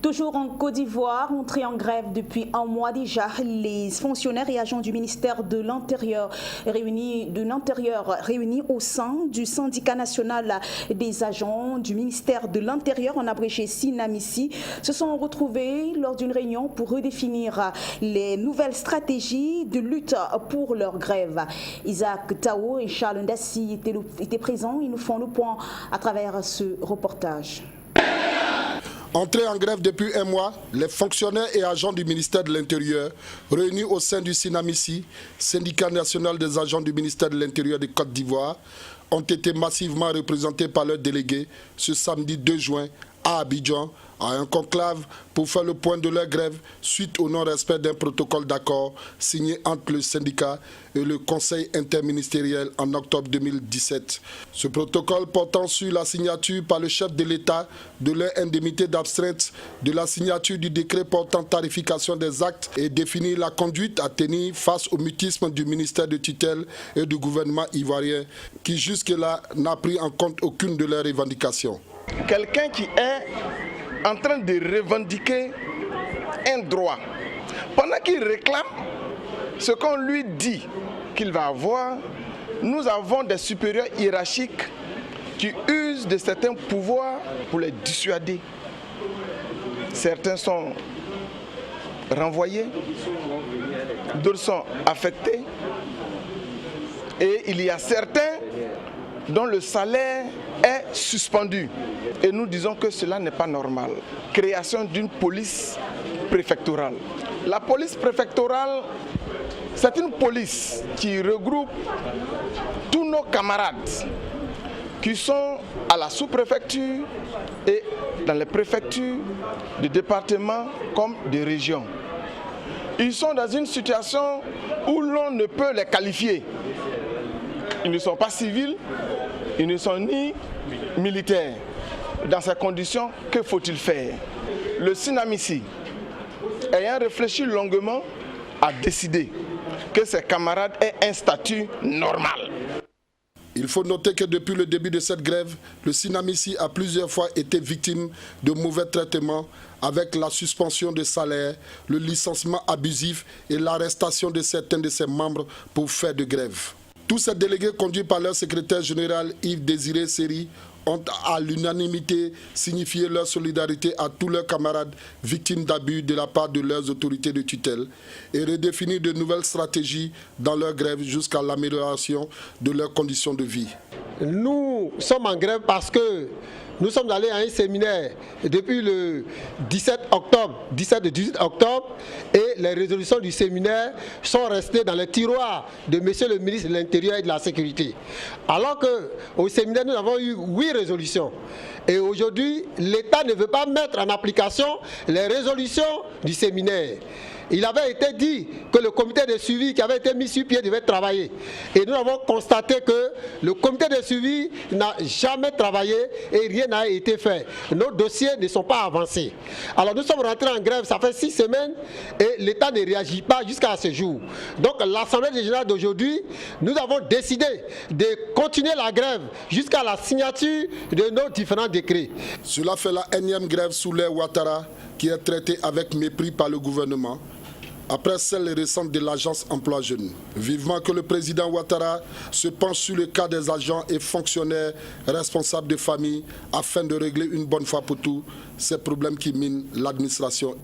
Toujours en Côte d'Ivoire, entrés en grève depuis un mois déjà, les fonctionnaires et agents du ministère de l'Intérieur réunis au sein du syndicat national des agents du ministère de l'Intérieur, en abrégé SYNAMICI, se sont retrouvés lors d'une réunion pour redéfinir les nouvelles stratégies de lutte pour leur grève. Isaac Tao et Charles Ndassi étaient présents. Ils nous font le point à travers ce reportage. Entrés en grève depuis un mois, les fonctionnaires et agents du ministère de l'Intérieur, réunis au sein du SYNAMICI, syndicat national des agents du ministère de l'Intérieur de Côte d'Ivoire, ont été massivement représentés par leurs délégués ce samedi 2 juin à Abidjan, à un conclave pour faire le point de leur grève suite au non-respect d'un protocole d'accord signé entre le syndicat et le conseil interministériel en octobre 2017. Ce protocole portant sur la signature par le chef de l'État de leur indemnité d'abstrainte, de la signature du décret portant tarification des actes et définir la conduite à tenir face au mutisme du ministère de tutelle et du gouvernement ivoirien qui jusque-là n'a pris en compte aucune de leurs revendications. Quelqu'un qui est en train de revendiquer un droit, pendant qu'il réclame ce qu'on lui dit qu'il va avoir, nous avons des supérieurs hiérarchiques qui usent de certains pouvoirs pour les dissuader. Certains sont renvoyés, d'autres sont affectés, et il y a certains dont le salaire est suspendu. Et nous disons que cela n'est pas normal. Création d'une police préfectorale. La police préfectorale, c'est une police qui regroupe tous nos camarades qui sont à la sous-préfecture et dans les préfectures de départements comme de régions. Ils sont dans une situation où l'on ne peut les qualifier. Ils ne sont pas civils, ils ne sont ni militaires. Dans ces conditions, que faut-il faire? Le SYNAMICI, ayant réfléchi longuement, a décidé que ses camarades aient un statut normal. Il faut noter que depuis le début de cette grève, le SYNAMICI a plusieurs fois été victime de mauvais traitements avec la suspension de salaire, le licenciement abusif et l'arrestation de certains de ses membres pour faire de grève. Tous ces délégués conduits par leur secrétaire général Yves Désiré Séry ont à l'unanimité signifié leur solidarité à tous leurs camarades victimes d'abus de la part de leurs autorités de tutelle et redéfinir de nouvelles stratégies dans leur grève jusqu'à l'amélioration de leurs conditions de vie. Nous sommes en grève parce que nous sommes allés à un séminaire depuis le 17 et 18 octobre et les résolutions du séminaire sont restées dans les tiroirs de monsieur le ministre de l'Intérieur et de la Sécurité. Alors qu'au séminaire, nous avons eu 8 résolutions. Et aujourd'hui, l'État ne veut pas mettre en application les résolutions du séminaire. Il avait été dit que le comité de suivi qui avait été mis sur pied devait travailler. Et nous avons constaté que le comité de suivi n'a jamais travaillé et rien n'a été fait. Nos dossiers ne sont pas avancés. Alors nous sommes rentrés en grève, ça fait 6 semaines et l'État ne réagit pas jusqu'à ce jour. Donc l'Assemblée générale d'aujourd'hui, nous avons décidé de continuer la grève jusqu'à la signature de nos différents décrets. Cela fait la énième grève sous l'ère Ouattara qui est traitée avec mépris par le gouvernement, après celle récente de l'agence emploi jeunes. Vivement que le président Ouattara se penche sur le cas des agents et fonctionnaires responsables de famille afin de régler une bonne fois pour toutes ces problèmes qui minent l'administration.